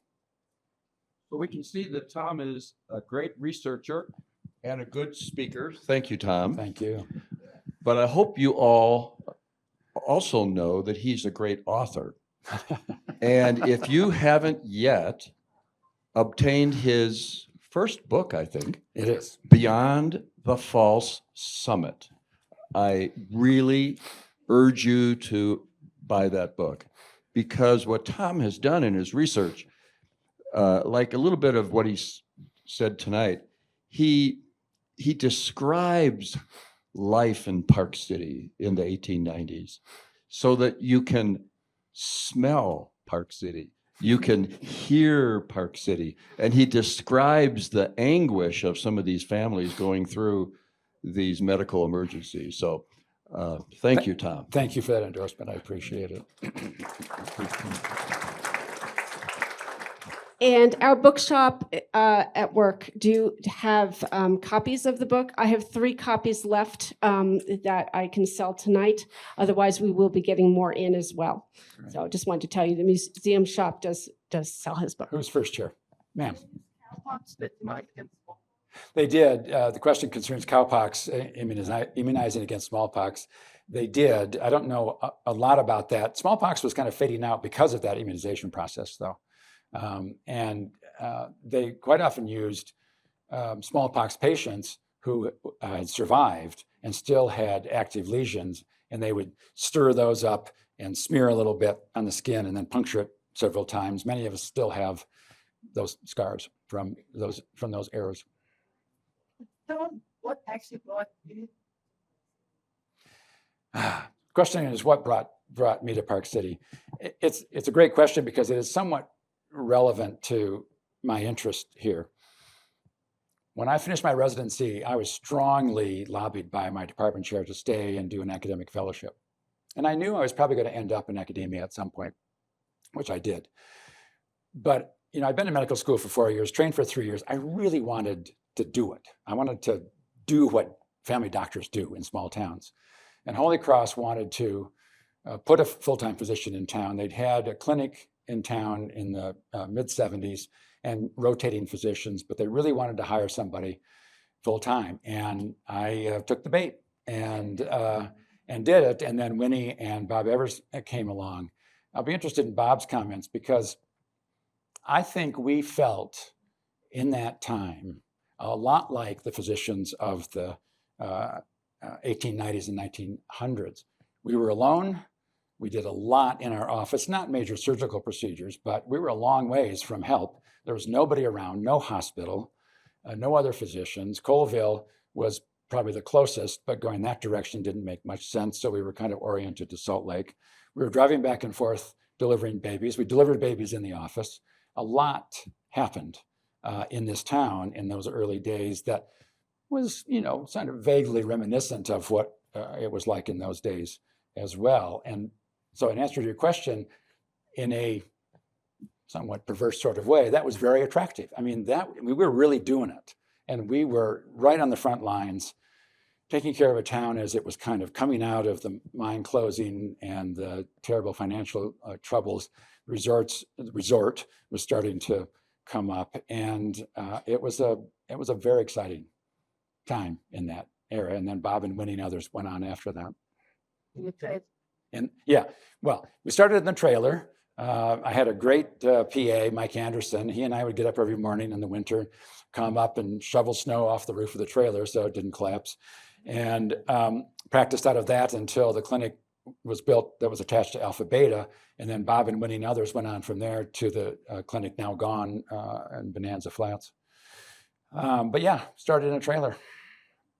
So we can see that Tom is a great researcher and a good speaker. Thank you, Tom. Thank you. But I hope you all also know that he's a great author. And if you haven't yet obtained his first book, I think, It is. Beyond the False Summit, I really urge you to buy that book, because what Tom has done in his research, like a little bit of what he said tonight, he describes life in Park City in the 1890s so that you can smell Park City, you can hear Park City, and he describes the anguish of some of these families going through these medical emergencies. So thank you, Tom. Thank you for that endorsement. I appreciate it. And our bookshop at work do have copies of the book. I have 3 copies left that I can sell tonight. Otherwise, we will be getting more in as well. Right. So I just wanted to tell you, the museum shop does sell his book. Who's first chair? Ma'am. Cowpox that might have They did. The question concerns cowpox, immunizing against smallpox. They did. I don't know a lot about that. Smallpox was kind of fading out because of that immunization process, though. And they quite often used smallpox patients who had survived and still had active lesions, and they would stir those up and smear a little bit on the skin and then puncture it several times. Many of us still have those scars from those arrows. so what actually brought you Question is what brought me to Park City. It's a great question because it is somewhat relevant to my interest here. When I finished my residency, I was strongly lobbied by my department chair to stay and do an academic fellowship. And I knew I was probably going to end up in academia at some point, which I did. But I'd been in medical school for 4 years, trained for 3 years. I really wanted to do it. I wanted to do what family doctors do in small towns. And Holy Cross wanted to put a full-time physician in town. They'd had a clinic in town in the mid-70s and rotating physicians, but they really wanted to hire somebody full-time. And I took the bait and did it. And then Winnie and Bob Evers came along. I'll be interested in Bob's comments because I think we felt in that time a lot like the physicians of the 1890s and 1900s. We were alone. We did a lot in our office, not major surgical procedures, but we were a long ways from help. There was nobody around, no hospital, no other physicians. Colville was probably the closest, but going that direction didn't make much sense. So we were kind of oriented to Salt Lake. We were driving back and forth, delivering babies. We delivered babies in the office. A lot happened in this town in those early days that was, kind of vaguely reminiscent of what it was like in those days as well. And so in answer to your question, in a somewhat perverse sort of way, that was very attractive. I mean, we were really doing it. And we were right on the front lines, taking care of a town as it was kind of coming out of the mine closing and the terrible financial troubles. The resort was starting to come up, and it was a very exciting time in that era. And then Bob and Winnie and others went on after that. And yeah, well, we started in the trailer. I had a great PA, Mike Anderson. He and I would get up every morning in the winter, come up and shovel snow off the roof of the trailer so it didn't collapse, and practiced out of that until the clinic was built that was attached to Alpha Beta. And then Bob and Winnie and others went on from there to the clinic now gone in Bonanza Flats. But yeah, started in a trailer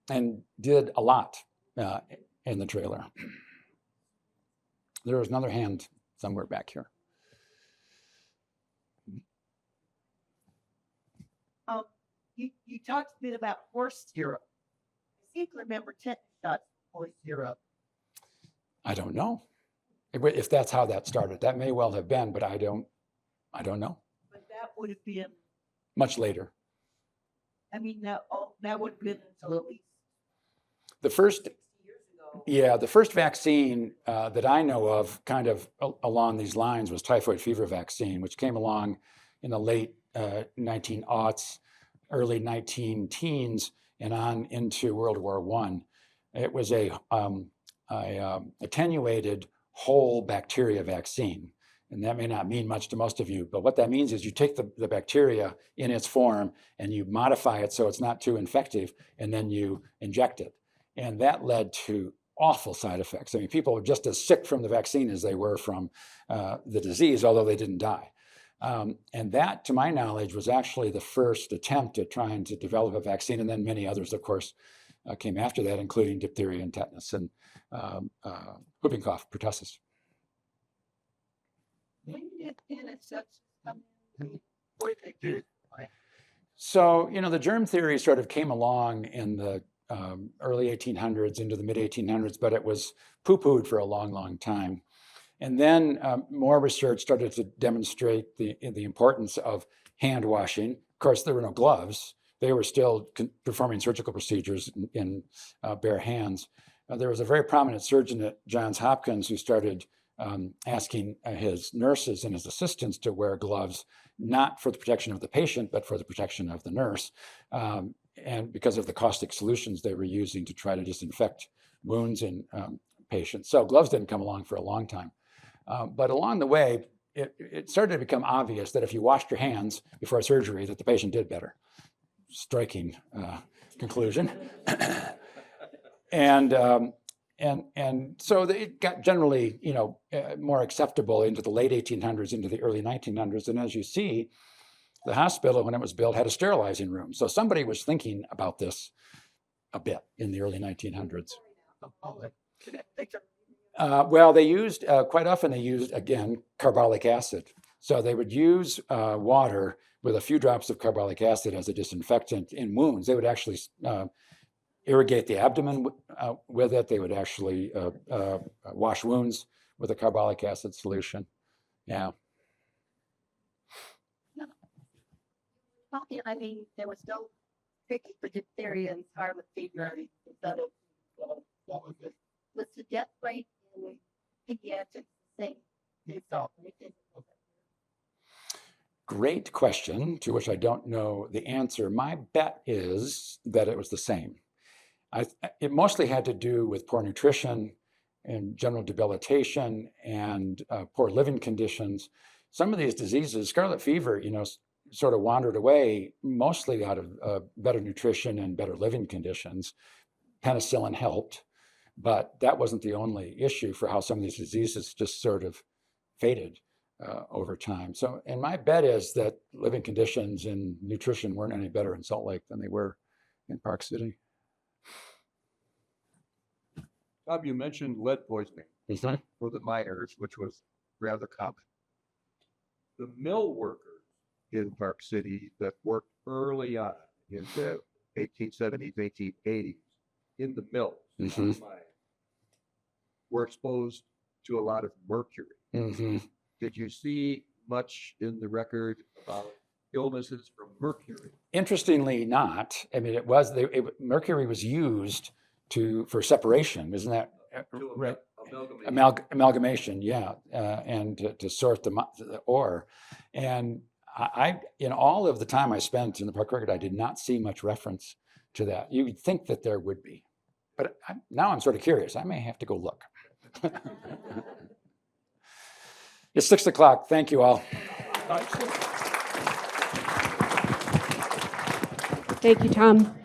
and did a lot in the trailer. There was another hand somewhere back here. You talked a bit about horse syrup. I seem to remember tetanus shots horse syrup. I don't know if that's how that started. That may well have been, but I don't know. But that would have been, Much later. I mean, that would have been until at least The first 60 years ago. Yeah, the first vaccine that I know of kind of along these lines was typhoid fever vaccine, which came along in the late 1900s, early 19-teens, and on into World War I. It was a attenuated whole bacteria vaccine. And that may not mean much to most of you, but what that means is you take the bacteria in its form and you modify it so it's not too infective, and then you inject it. And that led to awful side effects. I mean, people were just as sick from the vaccine as they were from the disease, although they didn't die. And that, to my knowledge, was actually the first attempt at trying to develop a vaccine. And then many others, of course, came after that, including diphtheria and tetanus and whooping cough, pertussis. When did tetanus come in? What did they do? So, the germ theory sort of came along in the early 1800s into the mid 1800s, but it was poo-pooed for a long, long time. And then more research started to demonstrate the importance of hand washing. Of course, there were no gloves. They were still performing surgical procedures in bare hands. There was a very prominent surgeon at Johns Hopkins who started asking his nurses and his assistants to wear gloves, not for the protection of the patient, but for the protection of the nurse. And because of the caustic solutions they were using to try to disinfect wounds in patients. So gloves didn't come along for a long time. But along the way, it started to become obvious that if you washed your hands before surgery, that the patient did better. Striking conclusion. And so it got generally, more acceptable into the late 1800s, into the early 1900s. And as you see, the hospital, when it was built, had a sterilizing room. So somebody was thinking about this a bit in the early 1900s. Well, they used, quite often they used, again, carbolic acid. So they would use water with a few drops of carbolic acid as a disinfectant in wounds. They would actually irrigate the abdomen with it. They would actually wash wounds with a carbolic acid solution. Yeah. I mean, there was no treatment for diphtheria and scarlet fever. Was the death rate in pediatrics the same? Great question, to which I don't know the answer. My bet is that it was the same. It mostly had to do with poor nutrition and general debilitation and poor living conditions. Some of these diseases, scarlet fever, sort of wandered away, mostly out of better nutrition and better living conditions. Penicillin helped, but that wasn't the only issue for how some of these diseases just sort of faded over time. So, and my bet is that living conditions and nutrition weren't any better in Salt Lake than they were in Park City. Bob, you mentioned lead poisoning For the miners, which was rather common the mill workers in Park City that worked early on in the 1870s, 1880s. in the mills Mhm. were exposed to a lot of mercury. Mm-hmm. Did you see much in the record about illnesses from mercury? Interestingly, not. I mean, it was mercury was used for separation, isn't that To right? amalgamate. Amalgamation, yeah, and to sort the ore. And I, in all of the time I spent in the Park record, I did not see much reference to that. You would think that there would be, but now I'm sort of curious. I may have to go look. It's 6 o'clock. Thank you all. Thank you, Tom.